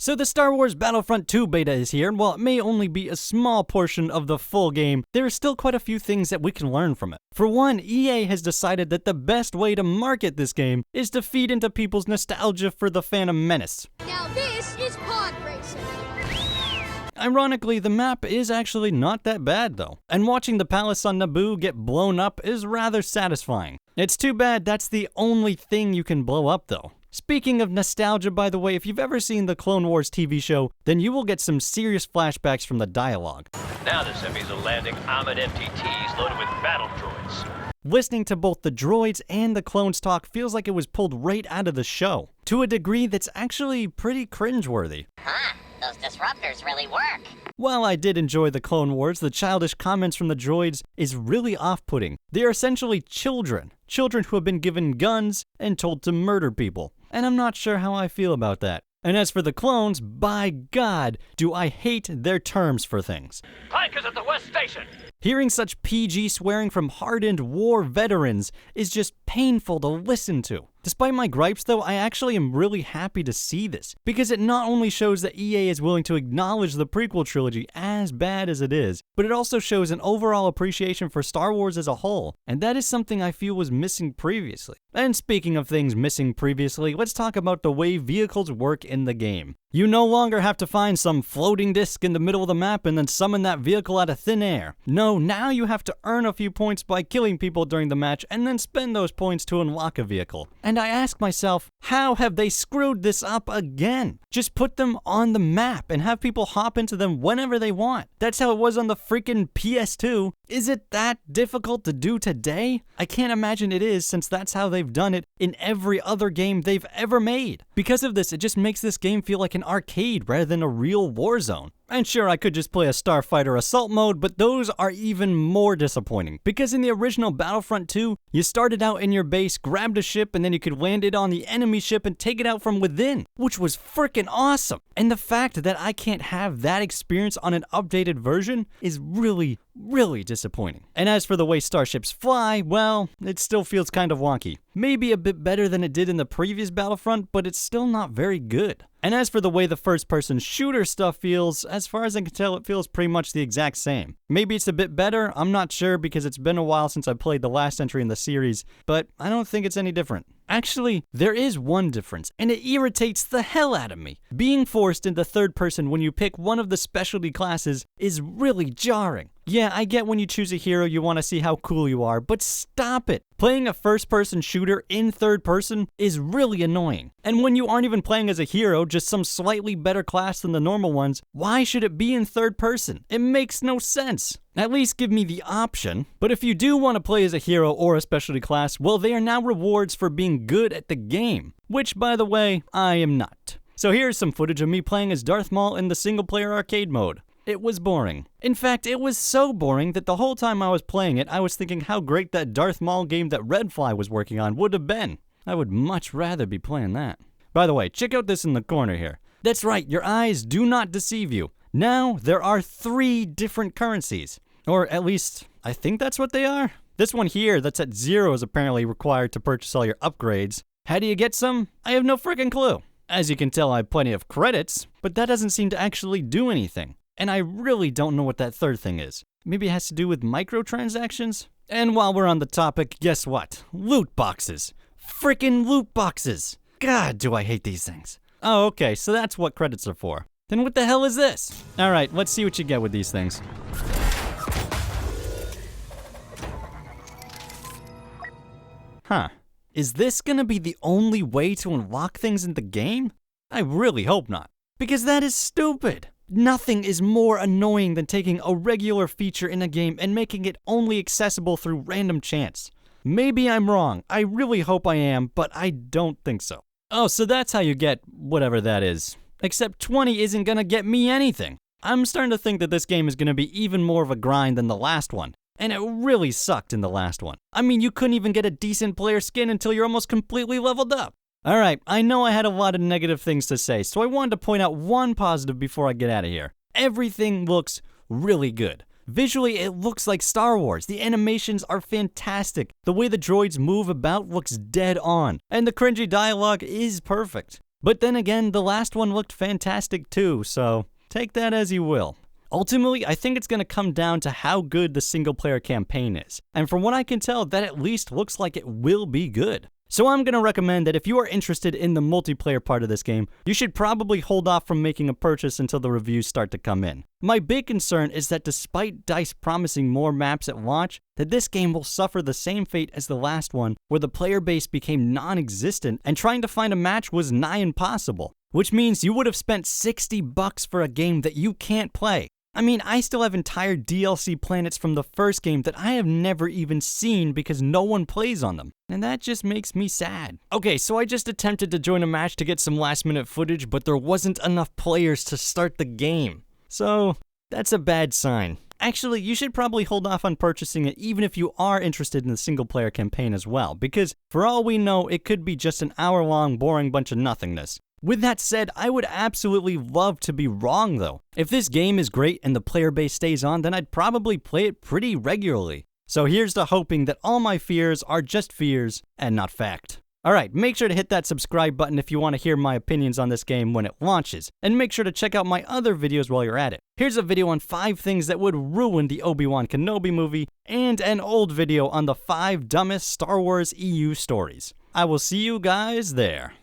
So the Star Wars Battlefront 2 beta is here, and while it may only be a small portion of the full game, there are still quite a few things that we can learn from it. For one, EA has decided that the best way to market this game is to feed into people's nostalgia for the Phantom Menace. Now this is pod racing. Ironically, the map is actually not that bad though, and watching the palace on Naboo get blown up is rather satisfying. It's too bad that's the only thing you can blow up though. Speaking of nostalgia, by the way, if you've ever seen the Clone Wars TV show, then you will get some serious flashbacks from the dialogue. Now the semis are landing armored MTTs loaded with battle droids. Listening to both the droids and the clones talk feels like it was pulled right out of the show, to a degree that's actually pretty cringeworthy. Huh, those disruptors really work. While I did enjoy the Clone Wars, the childish comments from the droids is really off-putting. They are essentially children who have been given guns and told to murder people. And I'm not sure how I feel about that. And as for the clones, by God, do I hate their terms for things. Clankers at the West Station! Hearing such PG swearing from hardened war veterans is just painful to listen to. Despite my gripes though, I actually am really happy to see this, because it not only shows that EA is willing to acknowledge the prequel trilogy as bad as it is, but it also shows an overall appreciation for Star Wars as a whole, and that is something I feel was missing previously. And speaking of things missing previously, let's talk about the way vehicles work in the game. You no longer have to find some floating disc in the middle of the map and then summon that vehicle out of thin air. No, now you have to earn a few points by killing people during the match and then spend those points to unlock a vehicle. And I ask myself, how have they screwed this up again? Just put them on the map and have people hop into them whenever they want. That's how it was on the freaking PS2. Is it that difficult to do today? I can't imagine it is, since that's how they've done it in every other game they've ever made. Because of this, it just makes this game feel like an arcade rather than a real war zone. And sure, I could just play a Starfighter Assault mode, but those are even more disappointing. Because in the original Battlefront 2, you started out in your base, grabbed a ship, and then you could land it on the enemy ship and take it out from within, which was freaking awesome. And the fact that I can't have that experience on an updated version is really disappointing. And as for the way starships fly, well, it still feels kind of wonky. Maybe a bit better than it did in the previous Battlefront, but it's still not very good. And as for the way the first-person shooter stuff feels, as far as I can tell, it feels pretty much the exact same. Maybe it's a bit better, I'm not sure, because it's been a while since I played the last entry in the series, but I don't think it's any different. Actually, there is one difference, and it irritates the hell out of me. Being forced into third person when you pick one of the specialty classes is really jarring. Yeah, I get when you choose a hero you want to see how cool you are, but stop it. Playing a first-person shooter in third person is really annoying. And when you aren't even playing as a hero, just some slightly better class than the normal ones, why should it be in third person? It makes no sense. At least give me the option. But if you do want to play as a hero or a specialty class, well, they are now rewards for being good at the game. Which, by the way, I am not. So here's some footage of me playing as Darth Maul in the single-player arcade mode. It was boring. In fact, it was so boring that the whole time I was playing it, I was thinking how great that Darth Maul game that Redfly was working on would have been. I would much rather be playing that. By the way, check out this in the corner here. That's right, your eyes do not deceive you. Now, there are 3 different currencies. Or at least, I think that's what they are. This one here that's at 0 is apparently required to purchase all your upgrades. How do you get some? I have no freaking clue. As you can tell, I have plenty of credits, but that doesn't seem to actually do anything. And I really don't know what that third thing is. Maybe it has to do with microtransactions? And while we're on the topic, guess what? Loot boxes. Frickin' loot boxes. God, do I hate these things. Oh, okay, so that's what credits are for. Then what the hell is this? All right, let's see what you get with these things. Huh. Is this gonna be the only way to unlock things in the game? I really hope not. Because that is stupid. Nothing is more annoying than taking a regular feature in a game and making it only accessible through random chance. Maybe I'm wrong. I really hope I am, but I don't think so. Oh, so that's how you get whatever that is. Except 20 isn't gonna get me anything. I'm starting to think that this game is gonna be even more of a grind than the last one. And it really sucked in the last one. I mean, you couldn't even get a decent player skin until you're almost completely leveled up. Alright, I know I had a lot of negative things to say, so I wanted to point out one positive before I get out of here. Everything looks really good. Visually, it looks like Star Wars. The animations are fantastic. The way the droids move about looks dead on. And the cringy dialogue is perfect. But then again, the last one looked fantastic too, so take that as you will. Ultimately, I think it's going to come down to how good the single-player campaign is, and from what I can tell, that at least looks like it will be good. So I'm going to recommend that if you are interested in the multiplayer part of this game, you should probably hold off from making a purchase until the reviews start to come in. My big concern is that despite DICE promising more maps at launch, that this game will suffer the same fate as the last one, where the player base became non-existent and trying to find a match was nigh impossible. Which means you would have spent $60 for a game that you can't play. I mean, I still have entire DLC planets from the first game that I have never even seen because no one plays on them. And that just makes me sad. Okay, so I just attempted to join a match to get some last minute footage, but there wasn't enough players to start the game. So, that's a bad sign. Actually, you should probably hold off on purchasing it even if you are interested in the single player campaign as well, because for all we know, it could be just an hour-long boring bunch of nothingness. With that said, I would absolutely love to be wrong though. If this game is great and the player base stays on, then I'd probably play it pretty regularly. So here's to hoping that all my fears are just fears and not fact. Alright, make sure to hit that subscribe button if you want to hear my opinions on this game when it launches, and make sure to check out my other videos while you're at it. Here's a video on 5 things that would ruin the Obi-Wan Kenobi movie, and an old video on the 5 dumbest Star Wars EU stories. I will see you guys there.